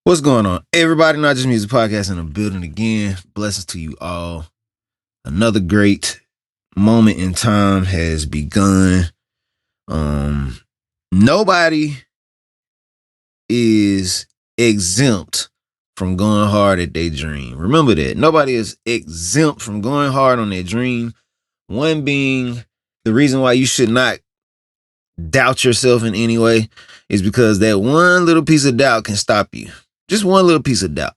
What's going on? Everybody, Not Just Music Podcast in the building again. Blessings to you all. Another great moment in time has begun. Um, Nobody is exempt from going hard at their dream. Remember that. Nobody is exempt from going hard on their dream. One being the reason why you should not doubt yourself in any way is because that one little piece of doubt can stop you. Just one little piece of doubt.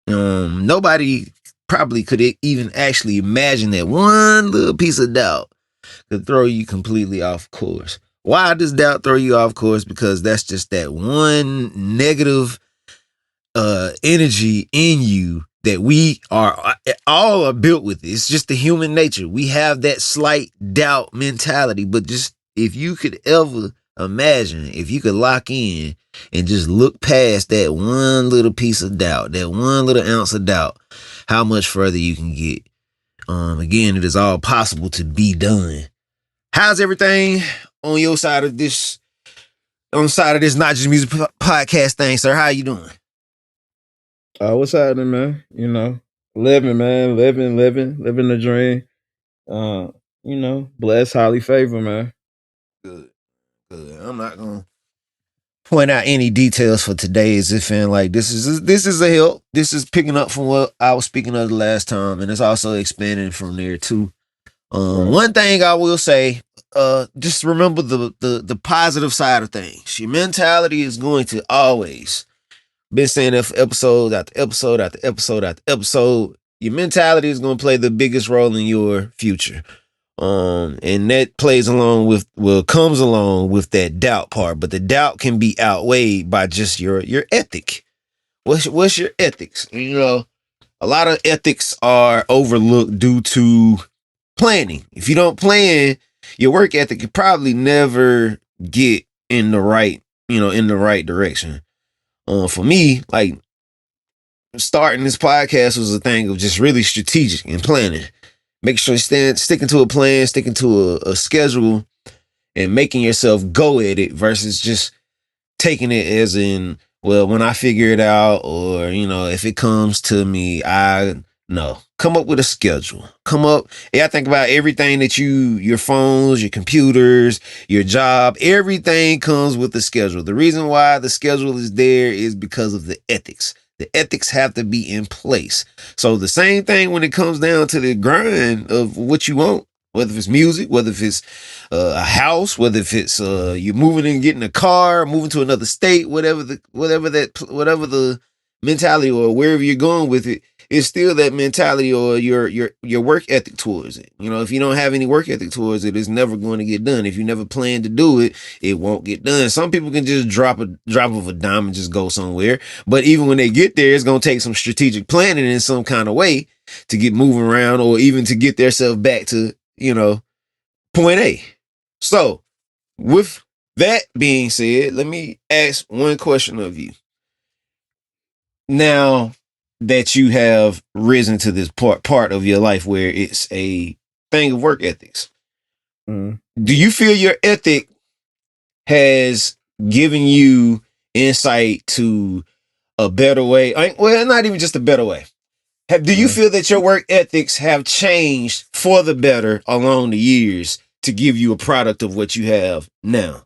Nobody probably could even actually imagine that one little piece of doubt could throw you completely off course. Why does doubt throw you off course? Because that's just that one negative energy in you that we are all are built with. It's just the human nature. We have that slight doubt mentality, but just if you could ever imagine, if you could lock in and just look past that one little piece of doubt, that one little ounce of doubt, how much further you can get. Again, it is all possible to be done. How's everything on your side of this? On the side of this Not Just Music podcast thing, sir? How you doing? What's happening, man? Living, man, living the dream. Uh, blessed, highly favored, man. Good, good. I'm not gonna point out any details for today as if in like this is a help. This is picking up from what I was speaking of the last time, and it's also expanding from there too. Right. One thing I will say, just remember the positive side of things. Your mentality is going to always been saying that for episode after episode after episode after episode. Your mentality is going to play the biggest role in your future. And that plays along with, well, comes along with that doubt part, but the doubt can be outweighed by just your ethic. What's your ethics? A lot of ethics are overlooked due to planning. If you don't plan your work ethic, you probably never get in the right, in the right direction. For me, like starting this podcast was a thing of just really strategic and planning. Make sure you sticking to a plan, sticking to a schedule, and making yourself go at it versus just taking it as in, well, when I figure it out, or if it comes to me, I no. Come up with a schedule. I think about everything that your phones, your computers, your job, everything comes with a schedule. The reason why the schedule is there is because of the ethics. The ethics have to be in place. So the same thing when it comes down to the grind of what you want, whether if it's music, whether if it's a house, whether if it's you're moving and getting a car, moving to another state, whatever the mentality or wherever you're going with it, it's still that mentality or your work ethic towards it. If you don't have any work ethic towards it, it's never going to get done. If you never plan to do it, it won't get done. Some people can just drop of a dime and just go somewhere, but even when they get there, it's going to take some strategic planning in some kind of way to get moving around or even to get themselves back to point A. So, with that being said, let me ask one question of you. Now that you have risen to this part of your life where it's a thing of work ethics, Mm. do you feel your ethic has given you insight to a better way? Well, not even just a better way. Do you Mm. feel that your work ethics have changed for the better along the years to give you a product of what you have now?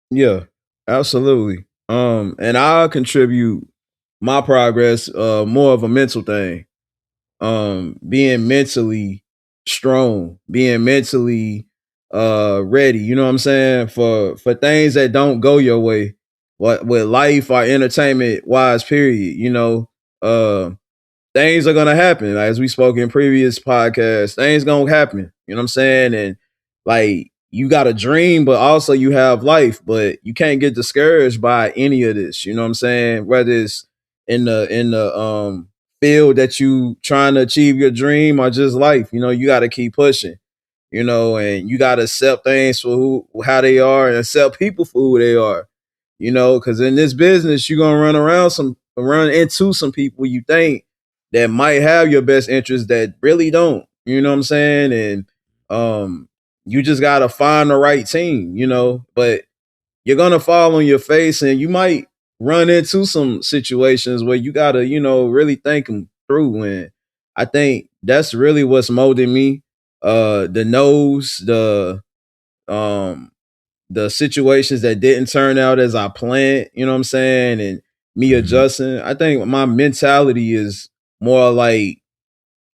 Yeah, absolutely. And I'll contribute my progress, more of a mental thing. Being mentally strong, being mentally ready, you know what I'm saying, for things that don't go your way, what with life or entertainment wise, period. Uh things are gonna happen. Like, as we spoke in previous podcasts, things gonna happen. You know what I'm saying? And like, you got a dream, but also you have life. But you can't get discouraged by any of this. You know what I'm saying? Whether it's in the field that you trying to achieve your dream or just life, you gotta keep pushing. And you gotta accept things for how they are and accept people for who they are. Because in this business, you're gonna run into some people you think that might have your best interest that really don't. You know what I'm saying? And you just gotta find the right team. But you're gonna fall on your face, and you might run into some situations where you gotta, really think them through. And I think that's really what's molding me. The no's, the situations that didn't turn out as I planned, you know what I'm saying? And me adjusting. I think my mentality is more like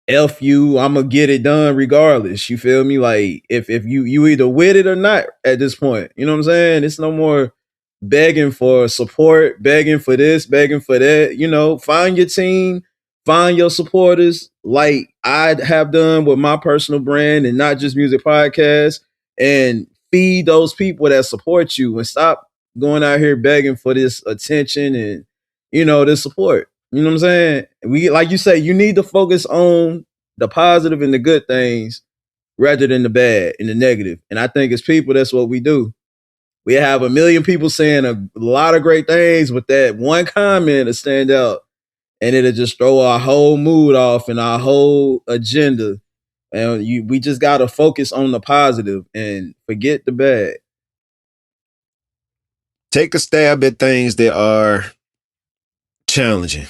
F you, I'm gonna get it done regardless. You feel me? Like if you either with it or not at this point. You know what I'm saying? It's no more begging for support, begging for this, begging for that. Find your team, find your supporters, like I have done with my personal brand and not just music podcast, and feed those people that support you and stop going out here begging for this attention and this support. You know what I'm saying? We, like you say, you need to focus on the positive and the good things rather than the bad and the negative. And I think as people, that's what we do. We have a million people saying a lot of great things, but that one comment will stand out and it'll just throw our whole mood off and our whole agenda. And we just got to focus on the positive and forget the bad. Take a stab at things that are challenging.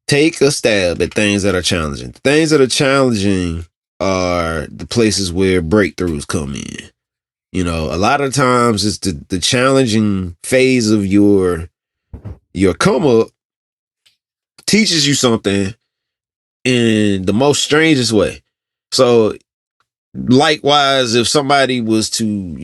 Take a stab at things that are challenging. Things that are challenging are the places where breakthroughs come in. A lot of times it's the challenging phase of your come up teaches you something in the most strangest way. So likewise, if somebody was to,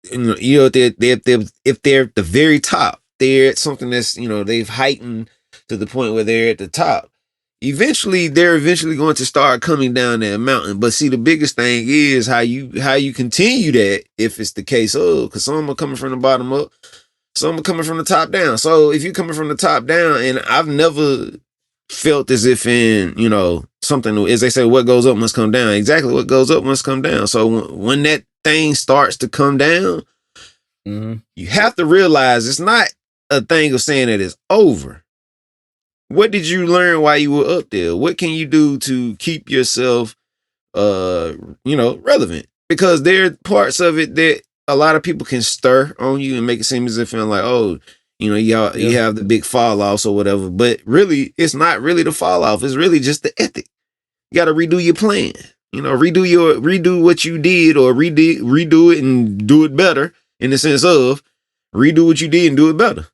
if they're at the very top, they're at something that's, they've heightened to the point where they're at the top. They're eventually going to start coming down that mountain. But see, the biggest thing is how you continue that if it's the case because some are coming from the bottom up, some are coming from the top down. So if you're coming from the top down, and I've never felt as if in, something, as they say, what goes up must come down. Exactly, what goes up must come down. So when that thing starts to come down, you have to realize it's not a thing of saying that it's over. What did you learn while you were up there? What can you do to keep yourself, relevant? Because there are parts of it that a lot of people can stir on you and make it seem as if like, oh, you have the big fall offs or whatever. But really, it's not really the fall off. It's really just the ethic. You got to redo your plan. Redo what you did, or redo it and do it better, in the sense of redo what you did and do it better.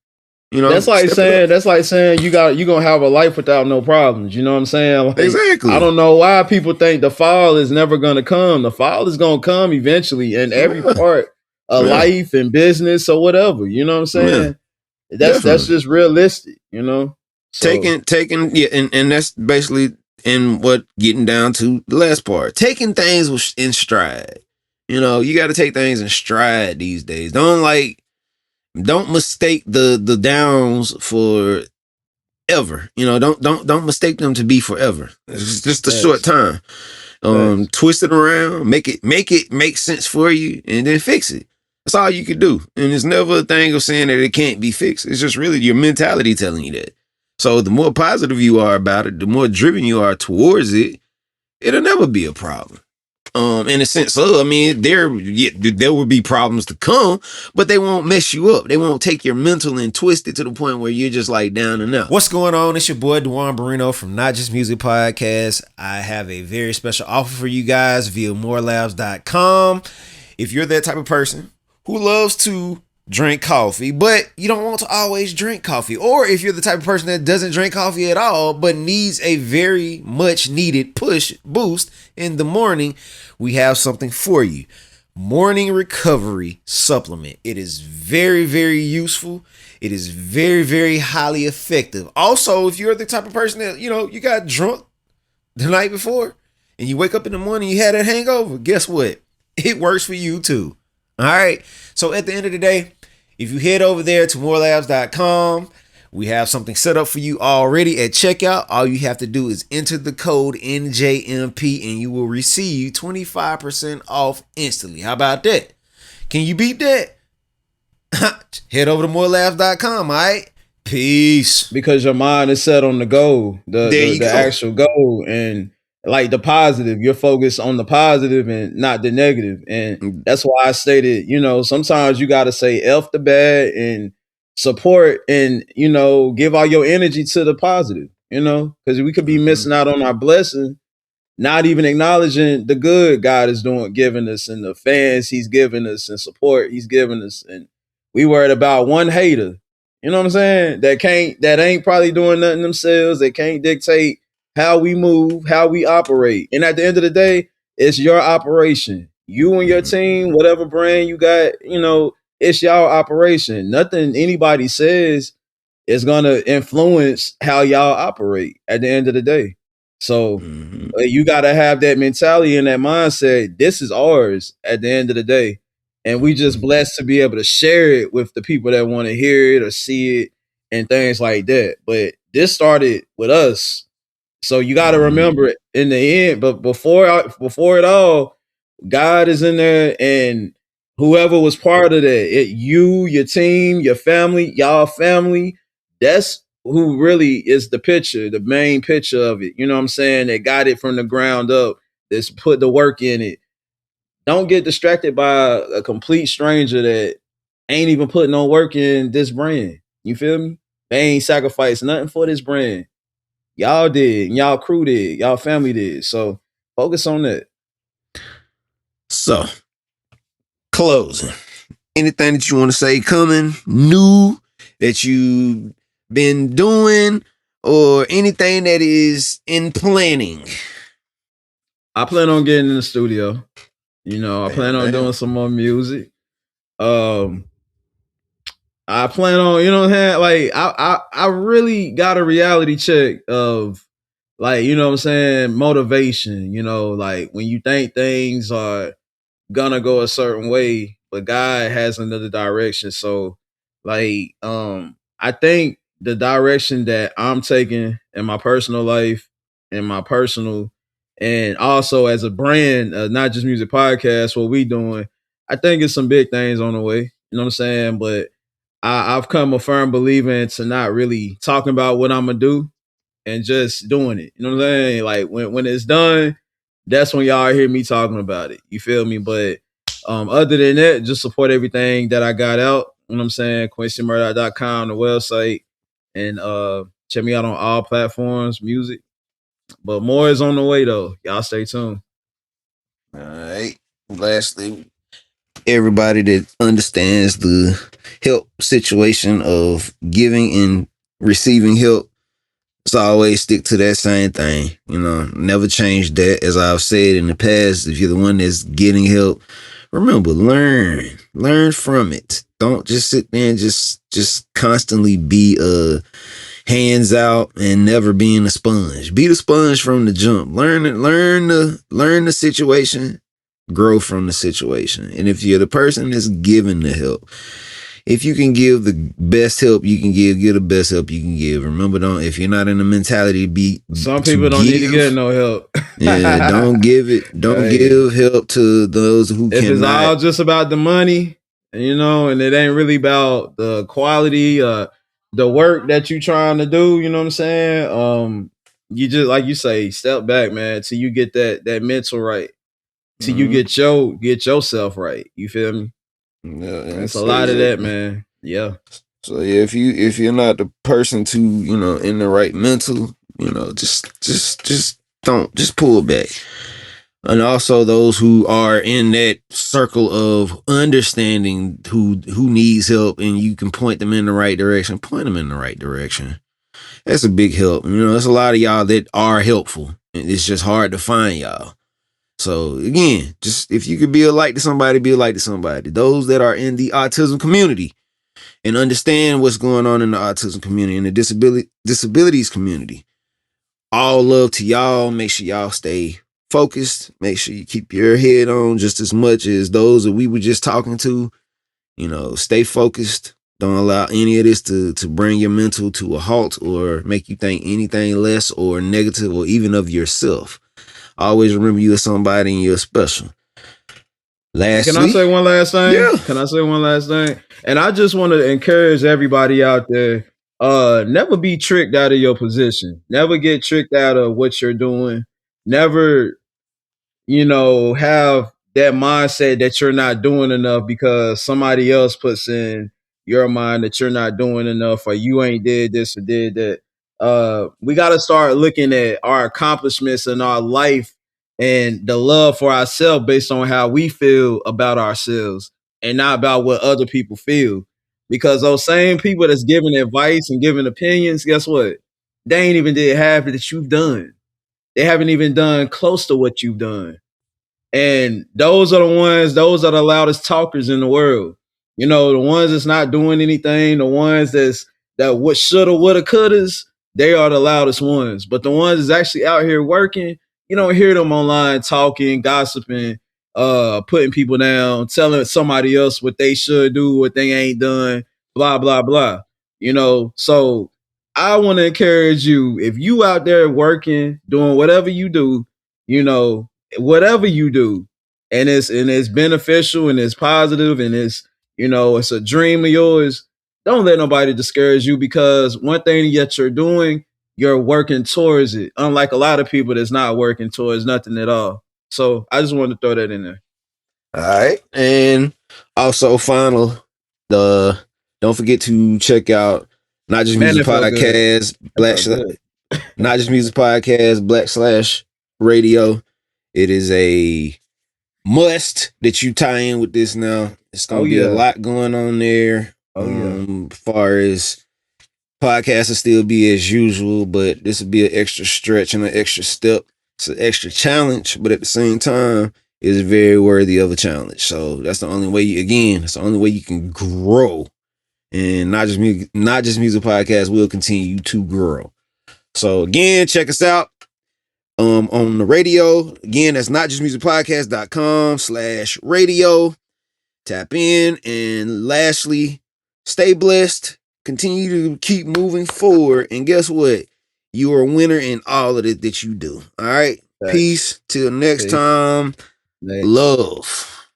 That's like saying you're gonna have a life without no problems. You know what I'm saying? Like, exactly. I don't know why people think the fall is never gonna come. The fall is gonna come eventually in every part of life and business or whatever. You know what I'm saying? That's just realistic, So. And that's basically getting down to the last part. Taking things in stride. You got to take things in stride these days. Don't mistake the downs for ever. Don't mistake them to be forever. It's just a short time. Twist it around, make it make sense for you, and then fix it. That's all you can do. And it's never a thing of saying that it can't be fixed. It's just really your mentality telling you that. So the more positive you are about it, the more driven you are towards it, it'll never be a problem. In a sense of, there will be problems to come, but they won't mess you up. They won't take your mental and twist it to the point where you're just like down and out. What's going on? It's your boy Duan Barino from Not Just Music Podcast. I have a very special offer for you guys via morelabs.com. If you're that type of person who loves to drink coffee, but you don't want to always drink coffee, or if you're the type of person that doesn't drink coffee at all but needs a very much needed boost in the morning, we have something for you. Morning Recovery Supplement. It is very, very useful. It is very, very highly effective. Also, if you're the type of person that, you got drunk the night before and you wake up in the morning, you had a hangover, guess what? It works for you too. All right. So at the end of the day, if you head over there to morelabs.com, we have something set up for you already at checkout. All you have to do is enter the code NJMP and you will receive 25% off instantly. How about that? Can you beat that? Head over to morelabs.com. All right. Peace. Because your mind is set on the goal, the actual goal, and like the positive. You're focused on the positive and not the negative. And that's why I stated, sometimes you got to say F the bad and support and, give all your energy to the positive, because we could be Mhm. missing out on our blessing, not even acknowledging the good God is giving us, and the fans He's giving us, and support He's giving us. And we worried about one hater, you know what I'm saying? That ain't probably doing nothing themselves. They can't dictate how we move, how we operate. And at the end of the day, it's your operation. You and your team, Mhm. whatever brand you got, it's y'all operation. Nothing anybody says is gonna influence how y'all operate at the end of the day. So Mhm. you gotta have that mentality and that mindset. This is ours at the end of the day. And we just Mhm. blessed to be able to share it with the people that want to hear it or see it and things like that. But this started with us. So you got to Mhm. remember it in the end. But before it all, God is in there, and whoever was part of that, you, your team, your family, y'all family, that's who really is the picture, the main picture of it. You know what I'm saying? They got it from the ground up. That's put the work in it. Don't get distracted by a complete stranger that ain't even putting no work in this brand. You feel me? They ain't sacrificed nothing for this brand. Y'all did, and y'all crew did, y'all family did. So focus on that. So, closing. Anything that you want to say coming new that you've been doing or anything that is in planning? I plan on getting in the studio. I plan Bam, on doing bam. some more music. Um, I plan on, you know what I'm saying? Like I really got a reality check of, like, you know what I'm saying, motivation, like when you think things are gonna go a certain way, but God has another direction. So, like, I think the direction that I'm taking in my personal life, in my personal, and also as a brand, not just music podcast, what we doing, I think it's some big things on the way. You know what I'm saying? But I've come a firm believer into not really talking about what I'm gonna do and just doing it. You know what I'm saying? Like when it's done, that's when y'all hear me talking about it. You feel me? But other than that, just support everything that I got out. You know what I'm saying? QuincyMurdoch.com, the website, and check me out on all platforms, music. But more is on the way though. Y'all stay tuned. All right. Lastly, everybody that understands the help situation of giving and receiving help, so always stick to that same thing. Never change that. As I've said in the past, if you're the one that's getting help, remember, learn from it. Don't just sit there and just constantly be hands out and never being a sponge. Be the sponge from the jump. Learn the situation, grow from the situation. And if you're the person that's giving the help, if you can give the best help you can give the best help you can give. Remember, don't if you're not in the mentality Some to people don't need to get give, no help. yeah, don't Hey, give help to those who if it's cannot. all just about the money, and it ain't really about the quality, the work that you trying to do, you know what I'm saying? You just, like you say, step back, man, till you get that mental right, till you Mhm. get yourself right. You feel me? Yeah, And it's a that's lot of that, exactly. man. Yeah. So yeah, if you're not the person to in the right mental, just don't just pull back. And also those who are in that circle of understanding who needs help and you can point them in the right direction, point them in the right direction. That's a big help. There's a lot of y'all that are helpful. And it's just hard to find y'all. So again, just if you could be a light to somebody, be a light to somebody. Those that are in the autism community and understand what's going on in the autism community and the disabilities community. All love to y'all. Make sure y'all stay focused. Make sure you keep your head on just as much as those that we were just talking to. Stay focused. Don't allow any of this to bring your mental to a halt or make you think anything less or negative or even of yourself. Always remember you are somebody and you're special. And can I Lastly, say one last thing? yeah. Can I say one last thing? And I just want to encourage everybody out there. Never be tricked out of your position. Never get tricked out of what you're doing. Never, have that mindset that you're not doing enough because somebody else puts in your mind that you're not doing enough or you ain't did this or did that. We got to start looking at our accomplishments in our life and the love for ourselves based on how we feel about ourselves and not about what other people feel. Because those same people that's giving advice and giving opinions, guess what? They ain't even did half that you've done. They haven't even done close to what you've done. And those are the ones, those are the loudest talkers in the world. You know, the ones that's not doing anything, the ones that what shoulda, woulda, couldas, they are the loudest ones. But the ones that's actually out here working, you don't hear them online talking, gossiping, putting people down, telling somebody else what they should do, what they ain't done, blah, blah, blah. You know, so I want to encourage you, if you out there working, doing whatever you do, you know, whatever you do, and it's beneficial and it's positive and it's, you know, it's a dream of yours, don't let nobody discourage you, because one thing that you're doing, you're working towards it, unlike a lot of people that's not working towards nothing at all. So I just wanted to throw that in there. All right. And also final, the don't forget to check out Not Just Man, Music that felt good. Podcast, That felt good. Not Just Music Podcast, /radio. It is a must that you tie in with this now. It's gonna be a lot going on there. As far as podcasts will still be as usual, but this will be an extra stretch and an extra step. It's an extra challenge, but at the same time, it's very worthy of a challenge. So that's the only way that's the only way you can grow. And not just music podcast will continue to grow. So again, check us out on the radio. Again, that's notjustmusicpodcast.com/radio. Tap in. And lastly, stay blessed. Continue to keep moving forward. And guess what? You are a winner in all of it that you do. All right. Thanks. Peace. Till next time. Love.